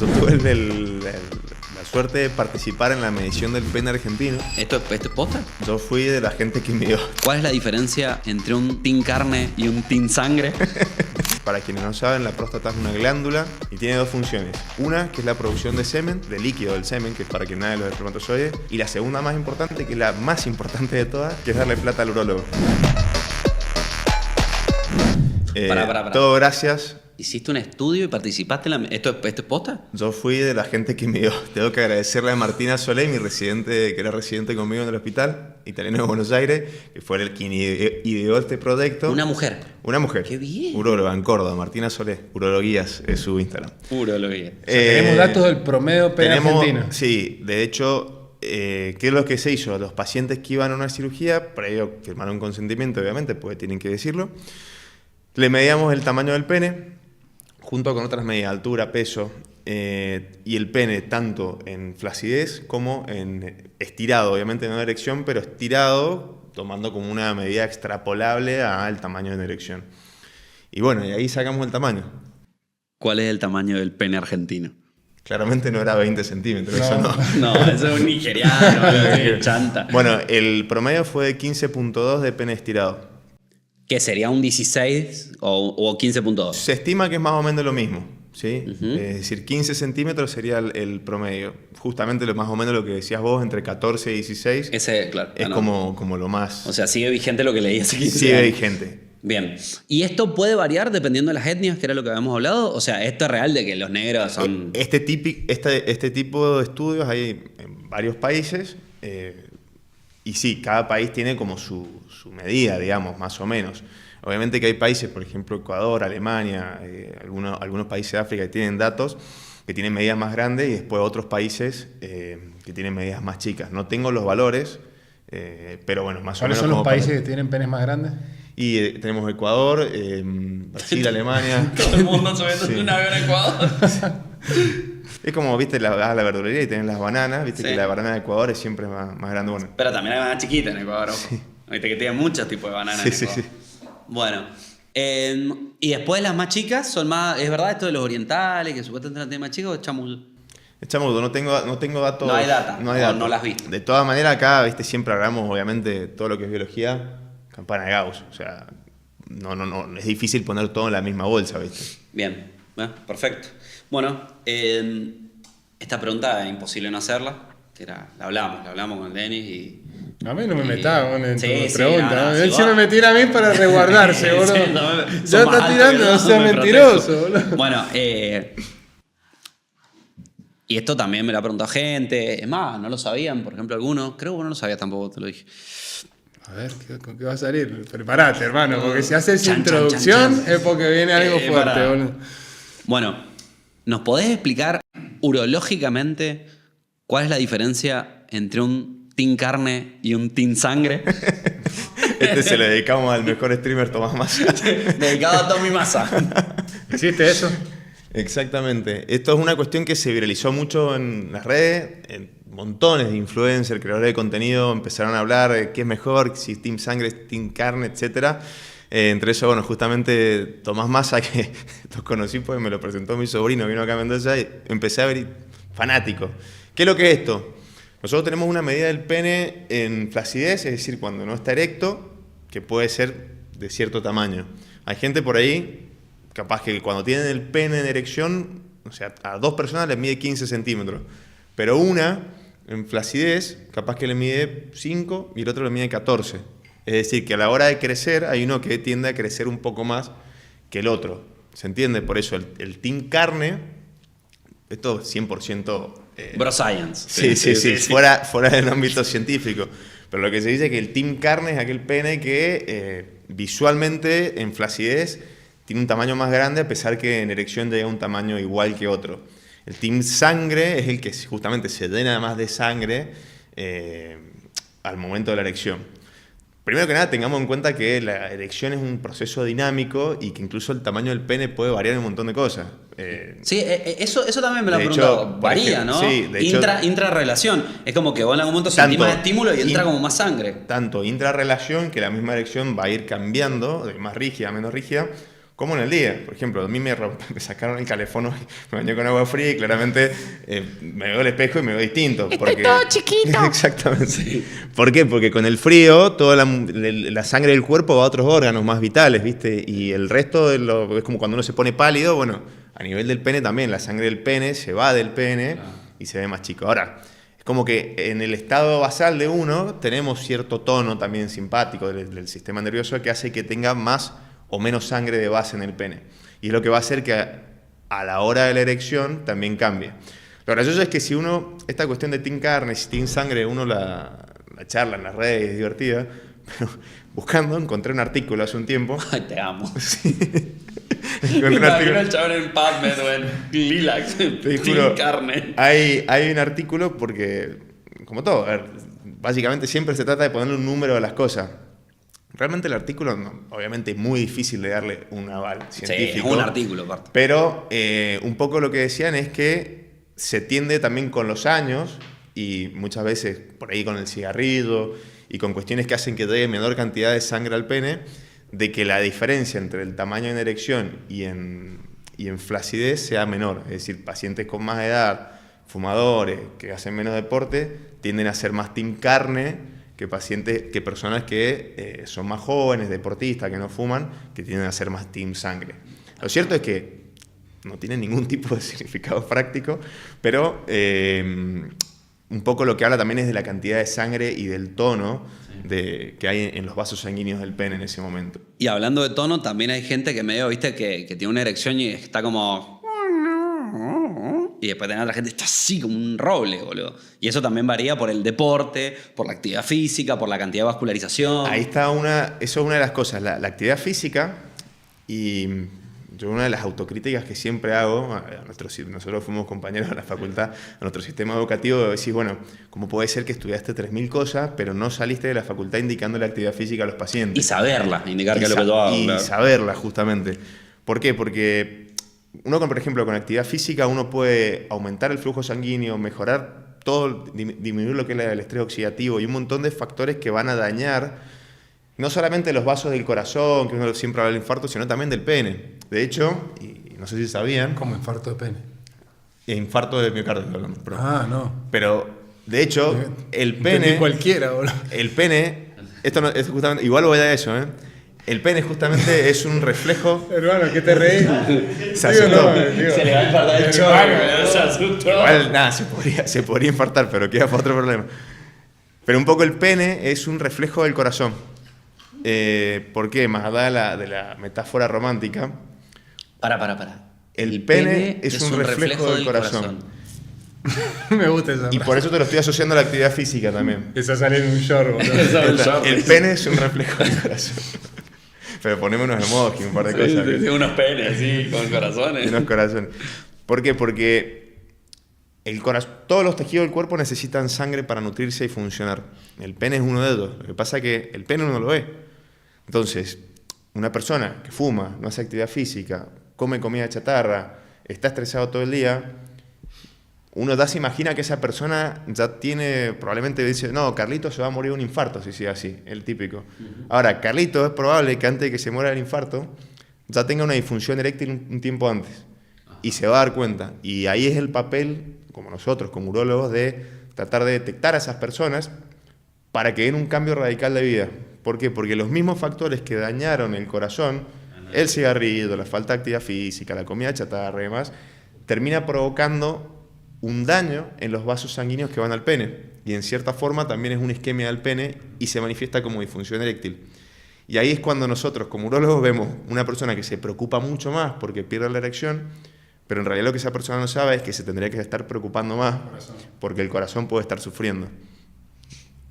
Yo tuve la suerte de participar en la medición del pene argentino. ¿Esto es posta? Yo fui de la gente que midió. ¿Cuál es la diferencia entre un team carne y un team sangre? Para quienes no saben, la próstata es una glándula y tiene dos funciones. Una, que es la producción de semen, de líquido del semen, que es para que nadie los espermatozoides. Y la segunda más importante, que es la más importante de todas, que es darle plata al urólogo. Pará. Todo gracias. ¿Hiciste un estudio y participaste en la... ¿Esto es posta? Yo fui de la gente que midió. Tengo que agradecerle a Martina Solé, mi residente, que era residente conmigo en el hospital italiano de Buenos Aires, que fue el quien ideó este proyecto. ¿Una mujer? Una mujer. ¡Qué bien! Uróloga en Córdoba, Martina Solé. Urologuías es su Instagram. Urología. O sea, tenemos datos del promedio pene argentino. Sí, de hecho, ¿qué es lo que se hizo? Los pacientes que iban a una cirugía, previo firmaron un consentimiento, obviamente, porque tienen que decirlo, le medíamos el tamaño del pene, junto con otras medidas, altura, peso, y el pene tanto en flacidez como en estirado, obviamente no en erección, pero estirado, tomando como una medida extrapolable al tamaño de erección. Y bueno, y ahí sacamos el tamaño. ¿Cuál es el tamaño del pene argentino? Claramente no era 20 centímetros, No. eso no. No, eso es un nigeriano, chanta. Bueno, el promedio fue de 15.2 de pene estirado. ¿Qué sería un 16 o 15.2? Se estima que es más o menos lo mismo, ¿sí? Ujú. Es decir, 15 centímetros sería el promedio. Justamente más o menos lo que decías vos, entre 14 y 16, Ese, claro. es como lo más... O sea, sigue vigente lo que leí hace 15 sigue años. vigente. Bien. ¿Y esto puede variar dependiendo de las etnias, que era lo que habíamos hablado? O sea, ¿esto es real de que los negros son...? Este tipo de estudios hay en varios países, y sí, cada país tiene como su medida, digamos, más o menos. Obviamente que hay países, por ejemplo, Ecuador, Alemania, algunos países de África que tienen datos, que tienen medidas más grandes, y después otros países que tienen medidas más chicas. No tengo los valores, pero bueno, más o menos... ¿Cuáles son los como países para... que tienen penes más grandes? Y tenemos Ecuador, Brasil, Alemania. Todo el mundo subiendo Sí. un avión a Ecuador. Es como, viste, vas a la verdulería y tenés las bananas, viste Sí. que la banana de Ecuador es siempre más grande. Bueno, Pero también hay bananas chiquitas en Ecuador. Ojo. Viste que tienen muchos tipos de bananas en sí, Ecuador. sí. Bueno. Y después las más chicas son más... ¿Es verdad esto de los orientales, que supuestamente no tienen más chicos o chamul? Chamudo, no tengo datos. No hay data, No hay o datos. no las has visto. De todas maneras, acá, viste, siempre hablamos, obviamente, todo lo que es biología, campana de Gauss. O sea, no, es difícil poner todo en la misma bolsa, viste. Bien, perfecto. Bueno, esta pregunta es imposible no hacerla, que era, la hablamos con Denis y... A mí no me metas en Sí, tu sí, pregunta. no, Él si se va. me metiera a mí para resguardarse, Sí, boludo. no, Ya son más está altos tirando, que yo, no sea me mentiroso, protejo. boludo. Bueno, y esto también me lo ha preguntado gente. Es más, no lo sabían, por ejemplo, algunos. Creo que vos no lo sabías tampoco, te lo dije. A ver, ¿con qué va a salir? Preparate, hermano, porque si haces Chan, introducción chan, chan. es porque viene algo fuerte, pará. boludo. Bueno, ¿nos podés explicar urológicamente cuál es la diferencia entre un team carne y un team sangre? Este se lo dedicamos al mejor streamer Tomás Massa. Dedicado a Tommy Massa. ¿Hiciste eso? Exactamente. Esto es una cuestión que se viralizó mucho en las redes. Montones de influencers, creadores de contenido empezaron a hablar de qué es mejor, si Team Sangre, Team Carne, etc. Entre eso, bueno, justamente Tomás Massa, que los conocí porque me lo presentó mi sobrino, vino acá a Mendoza y empecé a ver fanático. ¿Qué es lo que es esto? Nosotros tenemos una medida del pene en flacidez, es decir, cuando no está erecto, que puede ser de cierto tamaño. Hay gente por ahí, capaz que cuando tienen el pene en erección, o sea, a dos personas les mide 15 centímetros, pero una, en flacidez, capaz que le mide 5 y el otro le mide 14. Es decir, que a la hora de crecer, hay uno que tiende a crecer un poco más que el otro. ¿Se entiende? Por eso el team carne, esto es 100%... Bro Science. Sí, fuera del ámbito científico. Pero lo que se dice es que el team carne es aquel pene que visualmente en flacidez tiene un tamaño más grande, a pesar que en erección llega a un tamaño igual que otro. El team sangre es el que justamente se llena más de sangre al momento de la erección. Primero que nada, tengamos en cuenta que la erección es un proceso dinámico y que incluso el tamaño del pene puede variar en un montón de cosas. Sí, eso también me lo han de preguntado. hecho, Varía, ¿no? sí, de hecho, intrarrelación. Es como que vos en algún momento sentís más estímulo y entra como más sangre. Tanto intrarrelación, que la misma erección va a ir cambiando, de más rígida a menos rígida, como en el día. Por ejemplo, a mí me sacaron el calefón hoy, me bañé con agua fría y claramente me veo al espejo y me veo distinto. Estoy todo chiquito. Exactamente. Sí. ¿Por qué? Porque con el frío toda la sangre del cuerpo va a otros órganos más vitales, ¿viste? Y el resto es como cuando uno se pone pálido, bueno, a nivel del pene también, la sangre del pene se va del pene y se ve más chico. Ahora, es como que en el estado basal de uno tenemos cierto tono también simpático del sistema nervioso que hace que tenga más o menos sangre de base en el pene. Y es lo que va a hacer que a la hora de la erección también cambie. Lo gracioso es que si uno, esta cuestión de team carne, team sangre, uno la charla en las redes, es divertida, pero buscando encontré un artículo hace un tiempo. Ay, te amo. Sí. Me imagino el chabón en PubMed o en Lilac. Te juro, carne. hay un artículo porque, como todo, a ver, básicamente siempre se trata de ponerle un número a las cosas. Realmente el artículo, obviamente es muy difícil de darle un aval científico. Sí, es un artículo aparte. Pero un poco lo que decían es que se tiende también con los años y muchas veces por ahí con el cigarrillo y con cuestiones que hacen que llegue menor cantidad de sangre al pene, de que la diferencia entre el tamaño en erección y en flacidez sea menor. Es decir, pacientes con más edad, fumadores, que hacen menos deporte, tienden a ser más team carne que personas que son más jóvenes, deportistas, que no fuman, que tienden a ser más team sangre. Lo cierto es que no tiene ningún tipo de significado práctico, pero un poco lo que habla también es de la cantidad de sangre y del tono que hay en los vasos sanguíneos del pene en ese momento. Y hablando de tono, también hay gente que medio, viste, que tiene una erección y está como... Y después tenés otra gente que está así como un roble, boludo. Y eso también varía por el deporte, por la actividad física, por la cantidad de vascularización. Ahí está eso es una de las cosas, la actividad física. Y yo una de las autocríticas que siempre hago, nosotros fuimos compañeros de la facultad, a nuestro sistema educativo, decís, bueno, ¿cómo puede ser que estudiaste 3.000 cosas, pero no saliste de la facultad indicando la actividad física a los pacientes? Y saberla, indicar que es lo que yo hago. Y claro. saberla, justamente. ¿Por qué? Porque uno, por ejemplo, con actividad física, uno puede aumentar el flujo sanguíneo, mejorar todo, disminuir lo que es el estrés oxidativo y un montón de factores que van a dañar no solamente los vasos del corazón, que uno siempre habla del infarto, sino también del pene. De hecho, y no sé si sabían... Como infarto de pene. Infarto de miocardio. No. Pero, de hecho, el pene... Entendí cualquiera, boludo. El pene... Esto no, es justamente... Igual voy a eso, ¿eh? El pene justamente es un reflejo... Hermano, ¿qué te reís? Se asustó. Se le va a infartar el chorro, se asustó. Igual, nada, se podría infartar, pero queda para otro problema. Pero un poco el pene es un reflejo del corazón. ¿Por qué? Más allá de la metáfora romántica. Para. El pene es un reflejo del corazón. Me gusta esa Y por eso te lo estoy asociando a la actividad física también. Esa sale en un short, boludo. El pene es un reflejo del corazón. Pero ponemos unos emojis, un par de cosas. Sí, unos penes así, con corazones. Unos corazones. ¿Por qué? Porque todos los tejidos del cuerpo necesitan sangre para nutrirse y funcionar. El pene es uno de ellos. Lo que pasa es que el pene uno lo ve. Entonces, una persona que fuma, no hace actividad física, come comida chatarra, está estresado todo el día, uno ya se imagina que esa persona ya tiene, probablemente dice, no, Carlito se va a morir de un infarto si sigue así, el típico. Ahora, Carlito es probable que antes de que se muera del infarto, ya tenga una disfunción eréctil un tiempo antes. Y se va a dar cuenta. Y ahí es el papel, como nosotros, como urólogos, de tratar de detectar a esas personas para que den un cambio radical de vida. ¿Por qué? Porque los mismos factores que dañaron el corazón, el cigarrillo, la falta de actividad física, la comida chatarra y demás, termina provocando un daño en los vasos sanguíneos que van al pene. Y en cierta forma también es una isquemia del pene y se manifiesta como disfunción eréctil. Y ahí es cuando nosotros, como urólogos, vemos una persona que se preocupa mucho más porque pierde la erección, pero en realidad lo que esa persona no sabe es que se tendría que estar preocupando más porque el corazón puede estar sufriendo.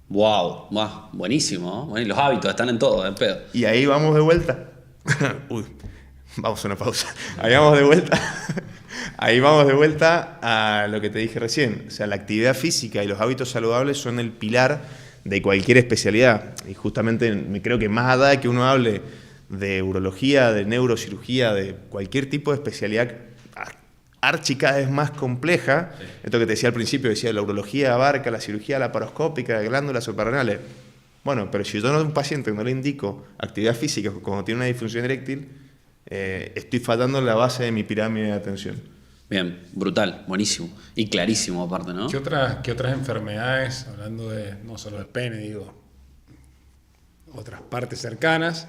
Wow, buenísimo, ¿no? Bueno, y los hábitos están en todo, pedo. Y ahí vamos de vuelta. Uy, vamos a una pausa. Ahí vamos de vuelta. Ahí vamos de vuelta a lo que te dije recién. O sea, la actividad física y los hábitos saludables son el pilar de cualquier especialidad. Y justamente me creo que más allá de que uno hable de urología, de neurocirugía, de cualquier tipo de especialidad archi cada vez más compleja, sí. Esto que te decía al principio, decía la urología abarca la cirugía laparoscópica de glándulas suprarrenales. Bueno, pero si yo a un paciente no le indico actividad física cuando tiene una disfunción eréctil, estoy faltando en la base de mi pirámide de atención. Bien, brutal, buenísimo. Y clarísimo aparte, ¿no? ¿Qué otras enfermedades, hablando de no solo del pene, digo, otras partes cercanas,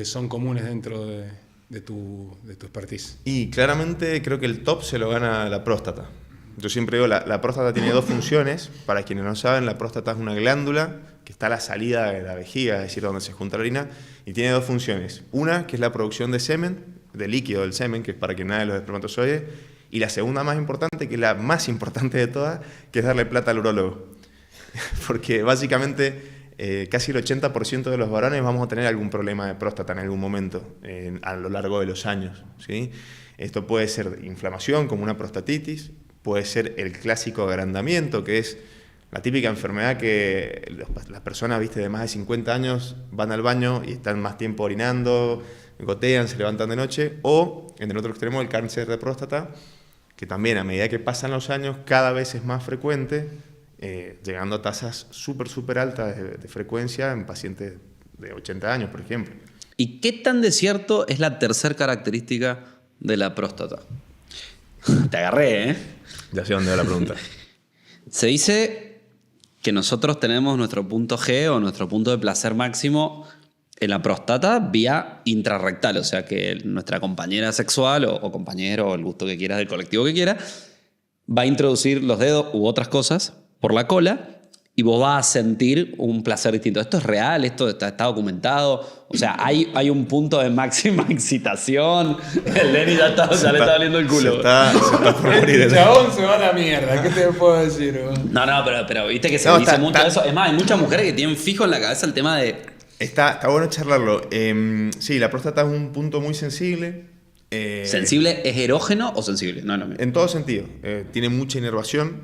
son comunes dentro de tu expertise? Y claramente creo que el top se lo gana la próstata. Yo siempre digo, la próstata tiene dos funciones. Para quienes no saben, la próstata es una glándula que está a la salida de la vejiga, es decir, donde se junta la orina, y tiene dos funciones. Una, que es la producción de semen, de líquido del semen, que es para que nadie los espermatozoides, y la segunda más importante, que es la más importante de todas, que es darle plata al urólogo. Porque básicamente casi el 80% de los varones vamos a tener algún problema de próstata en algún momento a lo largo de los años, ¿sí? Esto puede ser inflamación, como una prostatitis, puede ser el clásico agrandamiento, que es la típica enfermedad que las personas, viste, de más de 50 años van al baño y están más tiempo orinando, gotean, se levantan de noche, o en el otro extremo el cáncer de próstata, que también a medida que pasan los años cada vez es más frecuente, llegando a tasas súper altas de frecuencia en pacientes de 80 años, por ejemplo. ¿Y qué tan desierto es la tercera característica de la próstata? Te agarré, ¿eh? Ya sé dónde va la pregunta. Se dice que nosotros tenemos nuestro punto G o nuestro punto de placer máximo en la próstata vía intrarrectal, o sea que nuestra compañera sexual o compañero o el gusto que quieras del colectivo que quiera va a introducir los dedos u otras cosas por la cola y vos vas a sentir un placer distinto. ¿Esto es real? ¿Esto está documentado? O sea, ¿hay un punto de máxima excitación? El Lenny ya le está doliendo el culo. Se está por morir. El chabón se va a la mierda, ¿qué te puedo decir? No, pero viste que se dice mucho eso. Es más, hay muchas mujeres que tienen fijo en la cabeza el tema de... Está bueno charlarlo. Sí, la próstata es un punto muy sensible. ¿Sensible es erógeno o sensible? No, en todo sentido. Tiene mucha inervación.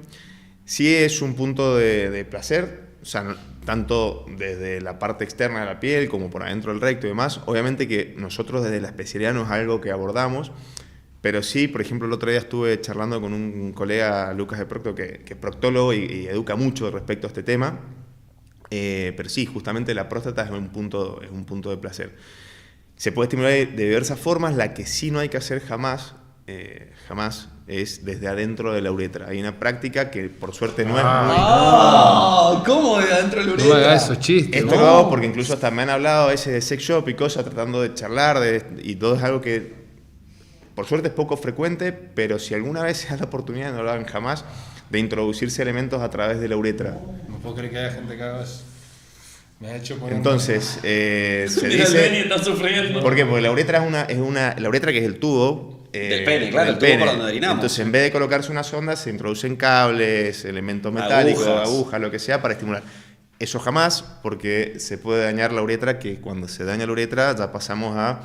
Sí es un punto de placer, o sea, tanto desde la parte externa de la piel como por adentro del recto y demás. Obviamente que nosotros desde la especialidad no es algo que abordamos, pero sí, por ejemplo, el otro día estuve charlando con un colega, Lucas de Procto, que es proctólogo y educa mucho respecto a este tema. Pero sí, justamente la próstata es un punto de placer. Se puede estimular de diversas formas. La que sí no hay que hacer jamás es desde adentro de la uretra. Hay una práctica que por suerte no es muy... ¿Cómo de adentro de la No uretra? me hagas esos chistes. Esto lo hago porque incluso hasta me han hablado a veces de sex shop y cosas, tratando de charlar, y todo es algo que por suerte es poco frecuente, pero si alguna vez se da la oportunidad, no lo hagan jamás, de introducirse elementos a través de la uretra. No puedo creer que haya gente que haga eso. Me ha hecho poner... Entonces, se Mira, el Benny dice... está sufriendo. ¿Por qué? Porque la uretra la uretra que es el tubo... Del pene, claro, del el tubo por donde orinamos. Entonces, en vez de colocarse una sonda, se introducen cables, elementos metálicos, agujas, lo que sea, para estimular. Eso jamás, porque se puede dañar la uretra, que cuando se daña la uretra ya pasamos a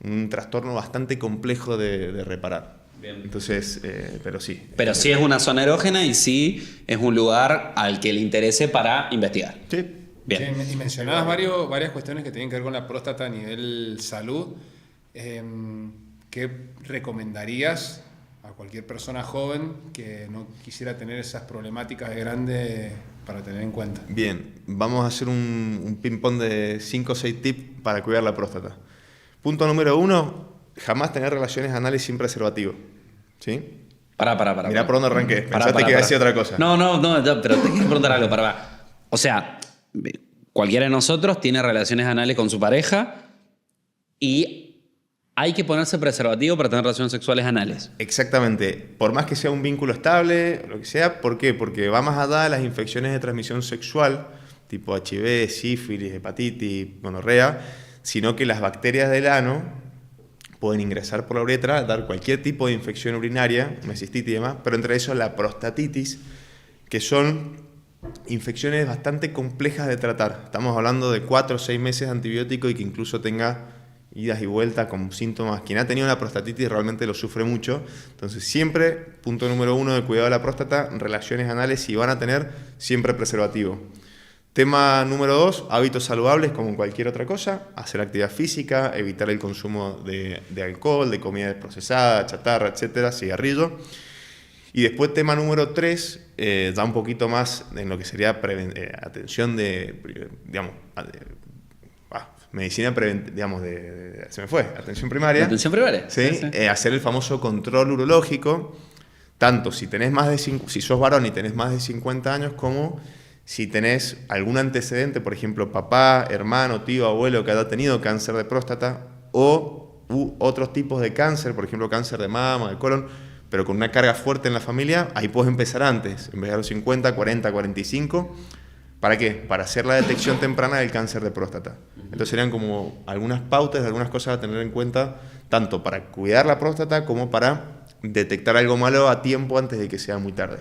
un trastorno bastante complejo de reparar. Bien. Entonces, pero sí. Pero sí es una zona erógena y sí es un lugar al que le interese para investigar. Sí. Bien. Sí, y mencionabas varias cuestiones que tienen que ver con la próstata a nivel salud. ¿Qué recomendarías a cualquier persona joven que no quisiera tener esas problemáticas de grande para tener en cuenta? Bien, vamos a hacer un ping-pong de 5 o 6 tips para cuidar la próstata. Punto número 1, jamás tener relaciones anales sin preservativo. ¿Sí? Pará. Mirá por dónde arranqué. Pensaste que iba a decir otra cosa. No, pero te quiero preguntar algo, pará. O sea, cualquiera de nosotros tiene relaciones anales con su pareja y hay que ponerse preservativo para tener relaciones sexuales anales. Exactamente. Por más que sea un vínculo estable, lo que sea, ¿por qué? Porque va más allá de las infecciones de transmisión sexual, tipo HIV, sífilis, hepatitis, gonorrea, sino que las bacterias del ano pueden ingresar por la uretra, dar cualquier tipo de infección urinaria, una cistitis y demás, pero entre eso la prostatitis, que son infecciones bastante complejas de tratar. Estamos hablando de 4 o 6 meses de antibiótico y que incluso tenga idas y vueltas con síntomas. Quien ha tenido una prostatitis realmente lo sufre mucho. Entonces siempre, punto número 1 de cuidado de la próstata, relaciones anales, si van a tener, siempre preservativo. Tema número 2, hábitos saludables como cualquier otra cosa, hacer actividad física, evitar el consumo de alcohol, de comida procesada, chatarra, etcétera, cigarrillo. Y después tema número 3, ya un poquito más en lo que sería atención de, digamos, medicina preventiva, digamos, se me fue, atención primaria. Atención primaria. ¿Sí? Hacer el famoso control urológico, tanto si tenés si sos varón y tenés más de 50 años, como si tenés algún antecedente, por ejemplo, papá, hermano, tío, abuelo que haya tenido cáncer de próstata o otros tipos de cáncer, por ejemplo, cáncer de mama, de colon, pero con una carga fuerte en la familia, ahí puedes empezar antes, en vez de a los 50, 40, 45. ¿Para qué? Para hacer la detección temprana del cáncer de próstata. Entonces serían como algunas pautas, algunas cosas a tener en cuenta, tanto para cuidar la próstata como para detectar algo malo a tiempo antes de que sea muy tarde.